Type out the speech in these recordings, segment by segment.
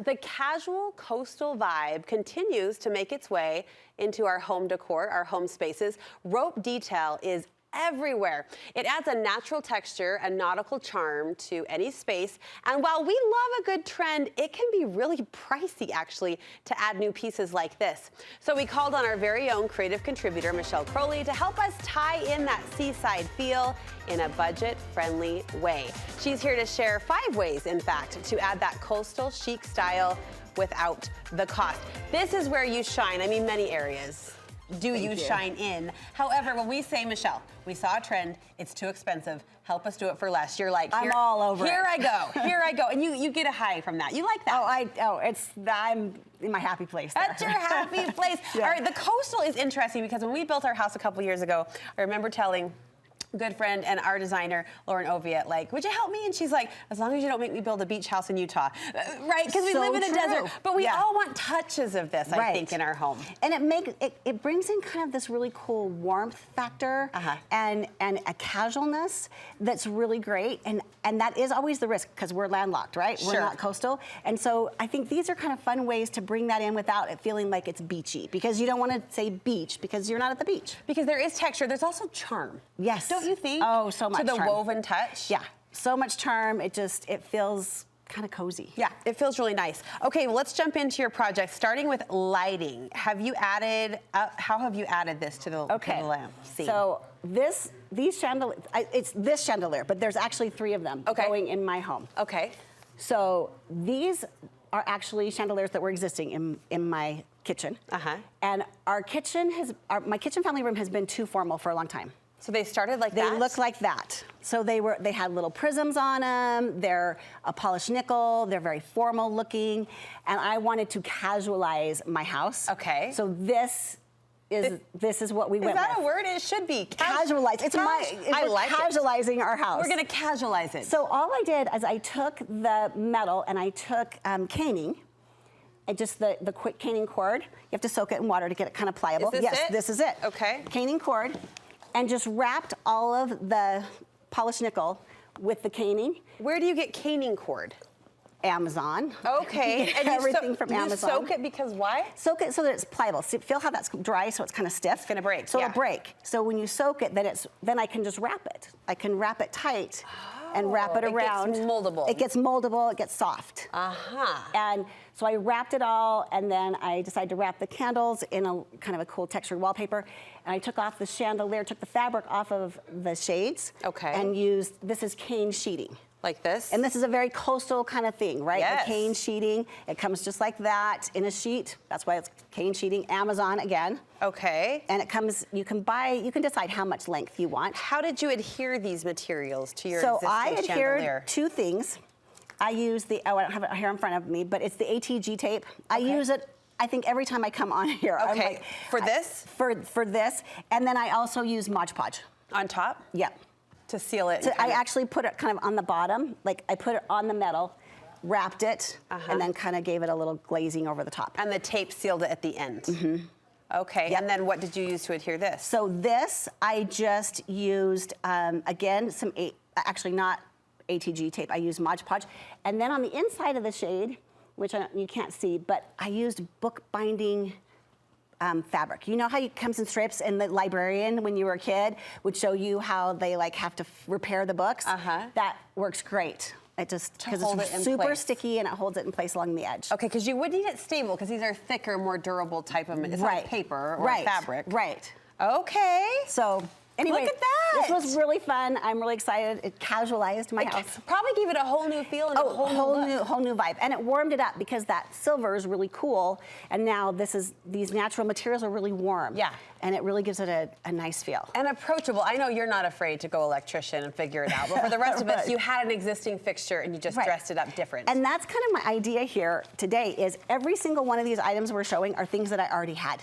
The casual coastal vibe continues to make its way into our home decor, our home spaces. Rope detail is everywhere. It adds a natural texture and nautical charm to any space. And while we love a good trend, it can be really pricey actually to add new pieces like this. So we called on our very own creative contributor, Michelle Crowley, to help us tie in that seaside feel in a budget-friendly way. She's here to share 5 ways, in fact, to add that coastal chic style without the cost. This is where you shine. I mean, many areas do you shine in. However, when we say, Michelle, we saw a trend, it's too expensive, help us do it for less. You're like, I'm all over here it. Here I go. And you get a high from that. You like that? I'm in my happy place there. That's your happy place. Yeah. All right, the coastal is interesting because when we built our house a couple years ago, I remember telling good friend and our designer, Lauren Oviatt, like, would you help me? And she's like, as long as you don't make me build a beach house in Utah. Right, because we live in a desert. But we all want touches of this, I think, in our home. And it brings in kind of this really cool warmth factor and a casualness that's really great. And that is always the risk because we're landlocked, right? We're not coastal. And so I think these are kind of fun ways to bring that in without it feeling like it's beachy, because you don't want to say beach because you're not at the beach. Because there is texture, there's also charm. Yes. Don't you think? Oh, so much to the charm. woven touch. Yeah, so much charm. It feels kind of cozy. Yeah, it feels really nice. Okay, well, let's jump into your project, starting with lighting. Have you added? How have you added this to the lamp scene? So these chandeliers, it's this chandelier, but there's actually 3 of them going in my home. Okay. So these are actually chandeliers that were existing in my kitchen. And my kitchen family room has been too formal for a long time. So they started like that? They look like that. So they had little prisms on them. They're a polished nickel. They're very formal looking. And I wanted to casualize my house. Okay. So this is what we went with. Is that a word? It should be. Casualize. I like casualizing our house. We're going to casualize it. So all I did is I took the metal and I took caning. And just the quick caning cord. You have to soak it in water to get it kind of pliable. Is this it? This is it. Okay. Caning cord. And just wrapped all of the polished nickel with the caning. Where do you get caning cord? Amazon. Okay. And everything from Amazon. You soak it because why? Soak it so that it's pliable. See, feel how that's dry, so it's kind of stiff. It's gonna break. So it'll break. So when you soak it, then I can just wrap it. I can wrap it tight and wrap it around. It gets moldable. It gets moldable. It gets soft. And so I wrapped it all, and then I decided to wrap the candles in a kind of a cool textured wallpaper. And I took off the chandelier, took the fabric off of the shades. Okay. And used, this is cane sheeting. Like this? And this is a very coastal kind of thing, right? Yes. The cane sheeting. It comes just like that in a sheet. That's why it's cane sheeting. Amazon again. Okay. And it comes, you can decide how much length you want. How did you adhere these materials to your existing chandelier? So I adhered 2 things. I use I don't have it here in front of me, but it's the ATG tape. I use it, I think, every time I come on here. Okay. I'm like, for this? For this. And then I also use Mod Podge. On top? Yeah. To seal it? So I actually put it kind of on the bottom. Like I put it on the metal, wrapped it, and then kind of gave it a little glazing over the top. And the tape sealed it at the end? Okay, and then what did you use to adhere this? So this, I just used, again, actually not ATG tape, I used Mod Podge. And then on the inside of the shade, which you can't see, but I used book binding fabric. You know how it comes in strips, and the librarian, when you were a kid, would show you how they have to repair the books? That works great. It just, because it's super sticky and it holds it in place along the edge. Okay, because you would need it stable, because these are thicker, more durable type of, it's not paper or fabric. Right. Okay. So, anyway, look at that. This was really fun. I'm really excited. It casualized my house. Probably gave it a whole new feel and a whole new vibe. And it warmed it up because that silver is really cool. And now these natural materials are really warm. Yeah. And it really gives it a nice feel. And approachable. I know you're not afraid to go electrician and figure it out, but for the rest of us, you had an existing fixture and you just dressed it up different. And that's kind of my idea here today is every single one of these items we're showing are things that I already had.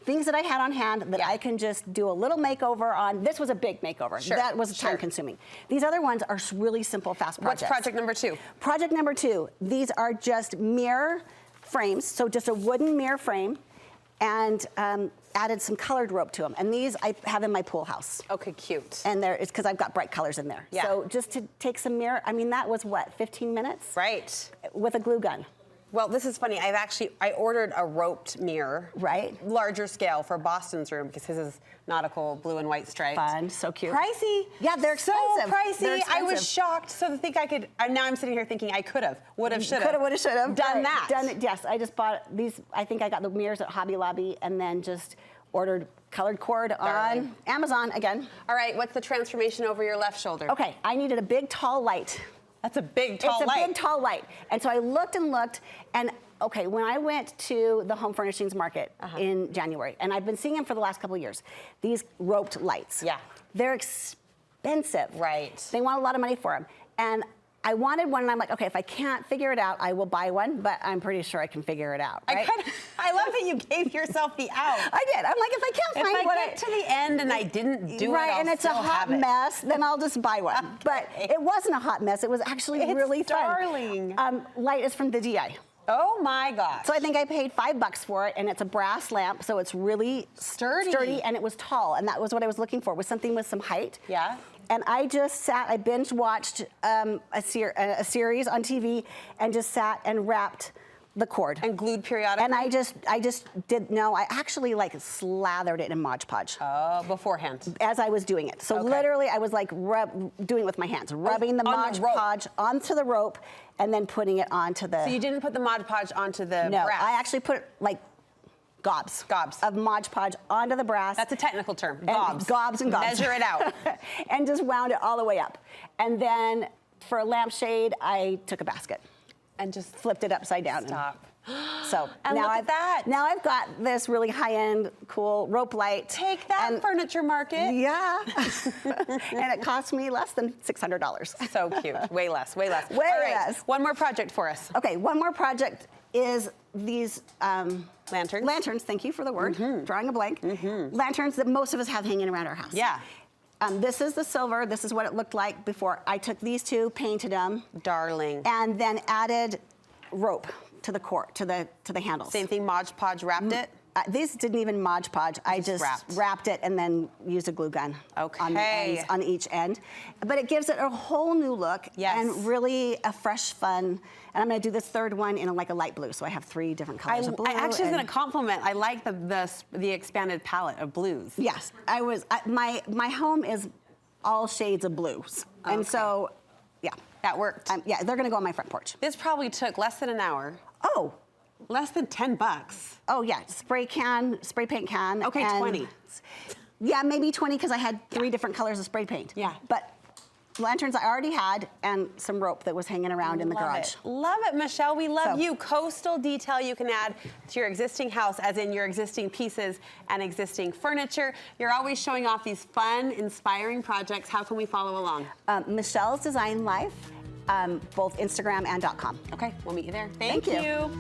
Things that I had on hand that I can just do a little makeover on. This was a big makeover. Sure. That was time consuming. These other ones are really simple, fast projects. What's project number 2? Project number 2, these are just mirror frames, so just a wooden mirror frame, and added some colored rope to them. And these I have in my pool house. Okay, cute. And it's because I've got bright colors in there. Yeah. So just to take some mirror, I mean, that was what, 15 minutes? Right. With a glue gun. Well, this is funny. I ordered a roped mirror. Right. Larger scale for Boston's room because his is nautical blue and white stripes. Fun, so cute. Pricey. Yeah, they're expensive. So pricey. They're I was expensive. shocked. So to think I could, and now I'm sitting here thinking I could have, would have, should have. Could have, would have, should have. Done Right. that. Done it, yes. I just bought these, I think I got the mirrors at Hobby Lobby and then just ordered colored cord on Amazon again. All right, what's the transformation over your left shoulder? Okay, I needed a big, tall light. That's a big, tall light. It's a big, tall light. And so I looked and looked, and okay, when I went to the home furnishings market in January, and I've been seeing them for the last couple of years, these roped lights. Yeah. They're expensive. Right. They want a lot of money for them. And I wanted one, and I'm like, okay, if I can't figure it out, I will buy one, but I'm pretty sure I can figure it out, right? I love that you gave yourself the out. I did. I'm like, if I can't find what I get to the end and I didn't do right, it, I'll and it's a still hot have it. mess, then I'll just buy one. But it wasn't a hot mess. It was actually It's really darling. fun. Light is from the DI. Oh my gosh. So I think I paid $5 for it, and it's a brass lamp, so it's really sturdy, and it was tall, and that was what I was looking for, was something with some height. Yeah. And I just sat, I binge watched a series on TV, and just sat and wrapped the cord. And glued periodically? And I just did, no, I actually like slathered it in Mod Podge. Oh, beforehand. As I was doing it. So Okay. literally I was like doing it with my hands, rubbing the on Mod the rope. Podge onto the rope, and then putting it onto the... So you didn't put the Mod Podge onto the No, brass? I actually put like gobs of Mod Podge onto the brass. That's a technical term. And Gobs. Gobs and gobs. Measure it out. And just wound it all the way up. And then for a lampshade, I took a basket And just flipped it upside down. stop. So And now look at I've that. Now I've got this really high-end, cool rope light. Take that, And- furniture market. Yeah. And it cost me less than $600. So cute. Way less, way less. Way All right, less. One more project for us. Okay, one more project is these Lanterns. Lanterns, thank you for the word, drawing a blank. Lanterns that most of us have hanging around our house. Yeah. This is the silver. This is what it looked like before. I took these two, painted them, Darling. and then added rope to the core, to the handles. Same thing, Mod Podge wrapped it? These didn't even Mod Podge. I just wrapped it and then used a glue gun on the ends, on each end. But it gives it a whole new look and really a fresh, fun. And I'm going to do this third one in like a light blue, so I have 3 different colors of blue. I actually was going to compliment. I like the expanded palette of blues. Yes, my home is all shades of blues, and so yeah, that worked. Yeah, they're going to go on my front porch. This probably took less than an hour. Oh. Less than $10. Oh yeah, spray paint can. Okay, and 20. Yeah, maybe 20 because I had 3 different colors of spray paint. Yeah. But lanterns I already had and some rope that was hanging around in the garage. Love it, Michelle. We love you. Coastal detail you can add to your existing house, as in your existing pieces and existing furniture. You're always showing off these fun, inspiring projects. How can we follow along? Michelle's Design Life, both Instagram and .com. Okay, we'll meet you there. Thank you.